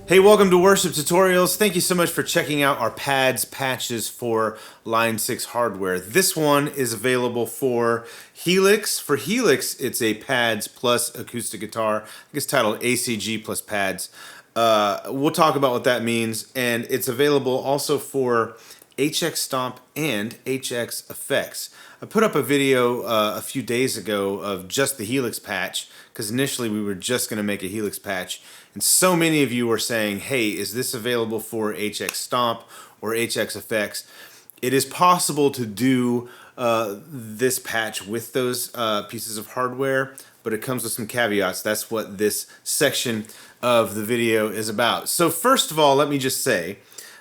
Hey, welcome to Worship Tutorials. Thank you so much for checking out our pads patches for Line 6 hardware. This one is available for Helix. For Helix, it's a pads plus acoustic guitar. I think it's titled ACG plus pads. We'll talk about what that means, and it's available also for HX Stomp and HX Effects. I put up a video a few days ago of just the Helix patch, because initially we were just going to make a Helix patch, and so many of you were saying, hey, is this available for HX Stomp or HX Effects? It is possible to do this patch with those pieces of hardware, but it comes with some caveats. That's what this section of the video is about. So first of all, let me just say,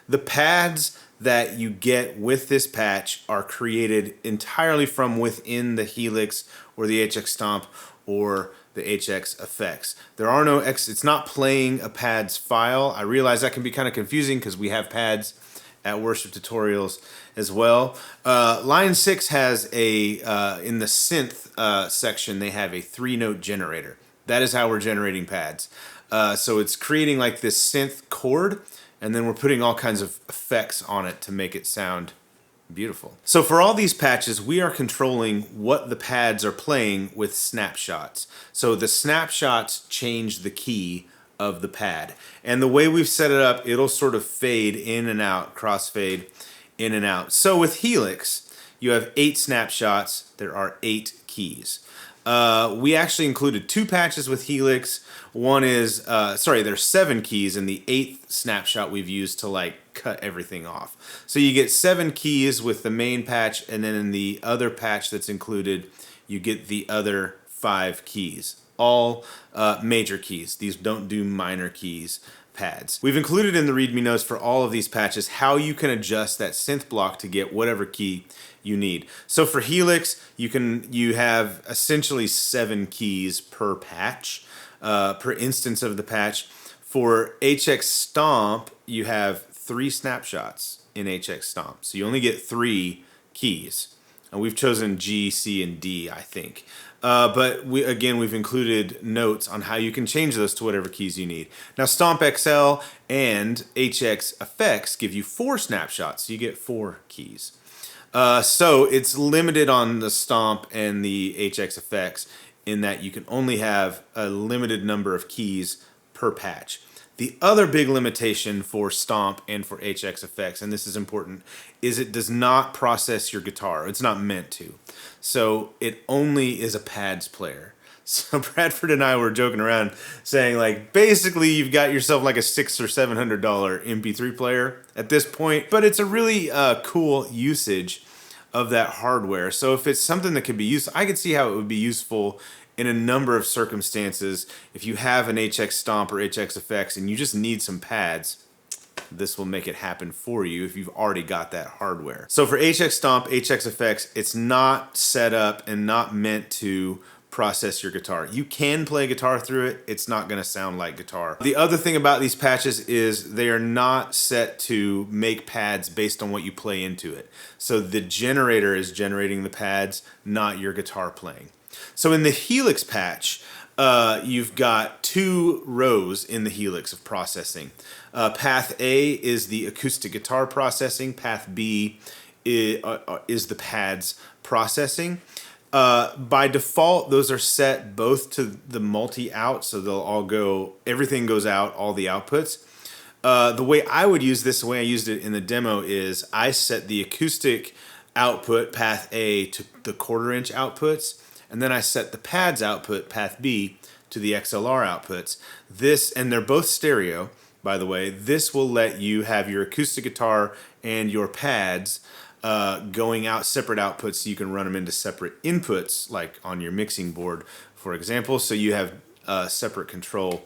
the pads that you get with this patch are created entirely from within the Helix or the HX Stomp or the HX Effects. There are no it's not playing a pads file. I realize that can be kind of confusing because we have pads at Worship Tutorials as well. Line 6 has in the synth section, they have a 3-note generator. That is how we're generating pads. So it's creating like this synth chord, and then we're putting all kinds of effects on it to make it sound beautiful. So for all these patches, we are controlling what the pads are playing with snapshots. So the snapshots change the key of the pad. And the way we've set it up, it'll sort of fade in and out, crossfade in and out. So with Helix, you have 8 snapshots. There are 8 keys. We actually included 2 patches with Helix. One is, there's 7 keys, and the 8th snapshot we've used to like cut everything off. So you get 7 keys with the main patch, and then in the other patch that's included, you get the other 5 keys. All major keys. These don't do minor keys pads. We've included in the README notes for all of these patches how you can adjust that synth block to get whatever key you need. So for Helix, you have essentially 7 keys per patch, per instance of the patch. For HX Stomp, you have 3 snapshots in HX Stomp. So you only get 3 keys. And we've chosen G, C, and D, I think. But we've included notes on how you can change those to whatever keys you need. Now, Stomp XL and HX Effects give you 4 snapshots, so you get 4 keys. So it's limited on the Stomp and the HX Effects in that you can only have a limited number of keys per patch. The other big limitation for Stomp and for HX Effects, and this is important, is it does not process your guitar. It's not meant to. So it only is a pads player. So Bradford and I were joking around saying, like, basically you've got yourself like a $600 or $700 MP3 player at this point, but it's a really cool usage of that hardware. So if it's something that could be used, I could see how it would be useful in a number of circumstances. If you have an HX Stomp or HX Effects and you just need some pads, this will make it happen for you if you've already got that hardware. So for HX Stomp, HX Effects, it's not set up and not meant to process your guitar. You can play guitar through it. It's not going to sound like guitar. The other thing about these patches is they are not set to make pads based on what you play into it. So the generator is generating the pads, not your guitar playing. So in the Helix patch, you've got 2 rows in the Helix of processing. Path A is the acoustic guitar processing. Path B is the pads processing. By default, those are set both to the multi-out, so they'll all go, everything goes out, all the outputs. The way I would use this, the way I used it in the demo, is I set the acoustic output, path A, to the 1/4-inch outputs, and then I set the pads output, path B, to the XLR outputs. And they're both stereo, by the way. This will let you have your acoustic guitar and your pads going out separate outputs, so you can run them into separate inputs, like on your mixing board, for example, so you have separate control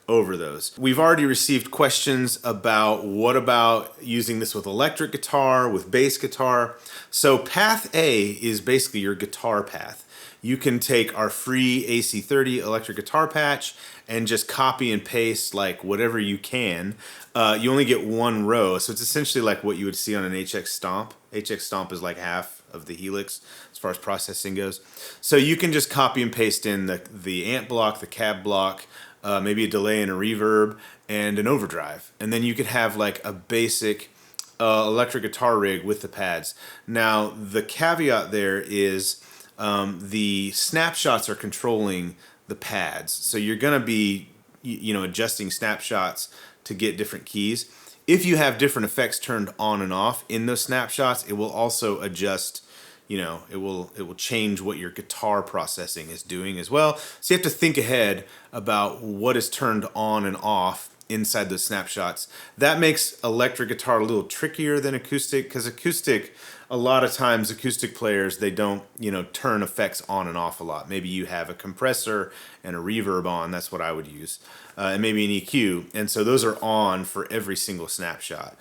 over those. We've already received questions about what about using this with electric guitar, with bass guitar. So path A is basically your guitar path. You can take our free AC30 electric guitar patch and just copy and paste like whatever you can. You only get 1 row, so it's essentially like what you would see on an HX Stomp. HX Stomp is like half of the Helix as far as processing goes. So you can just copy and paste in the amp block, the cab block, maybe a delay and a reverb, and an overdrive. And then you could have like a basic electric guitar rig with the pads. Now, the caveat there is the snapshots are controlling the pads. So you're going to be, you know, adjusting snapshots to get different keys. If you have different effects turned on and off in those snapshots, it will also adjust, you know, it will change what your guitar processing is doing as well. So you have to think ahead about what is turned on and off inside those snapshots. That makes electric guitar a little trickier than acoustic, because acoustic, a lot of times acoustic players, they don't, you know, turn effects on and off a lot. Maybe you have a compressor and a reverb on, that's what I would use, and maybe an EQ, and so those are on for every single snapshot.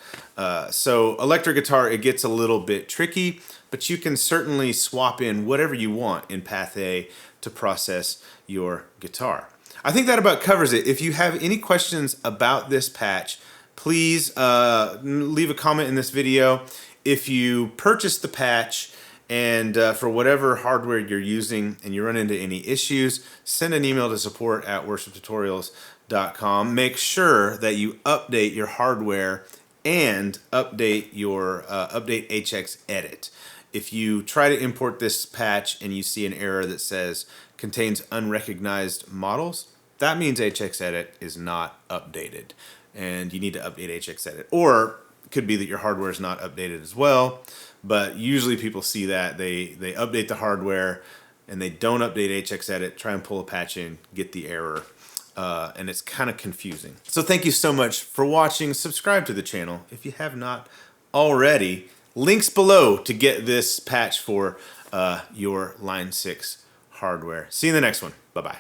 So electric guitar, it gets a little bit tricky, but you can certainly swap in whatever you want in Path A to process your guitar. I think that about covers it. If you have any questions about this patch, please leave a comment in this video. If you purchase the patch and for whatever hardware you're using and you run into any issues, send an email to support@worshiptutorials.com. Make sure that you update your hardware and update your update HX Edit. If you try to import this patch and you see an error that says contains unrecognized models, that means HX Edit is not updated and you need to update HX Edit. Or it could be that your hardware is not updated as well, but usually people see that, they update the hardware and they don't update HX Edit, try and pull a patch in, get the error, and it's kind of confusing. So thank you so much for watching. Subscribe to the channel if you have not already. Links below to get this patch for your Line 6 hardware. See you in the next one. Bye-bye.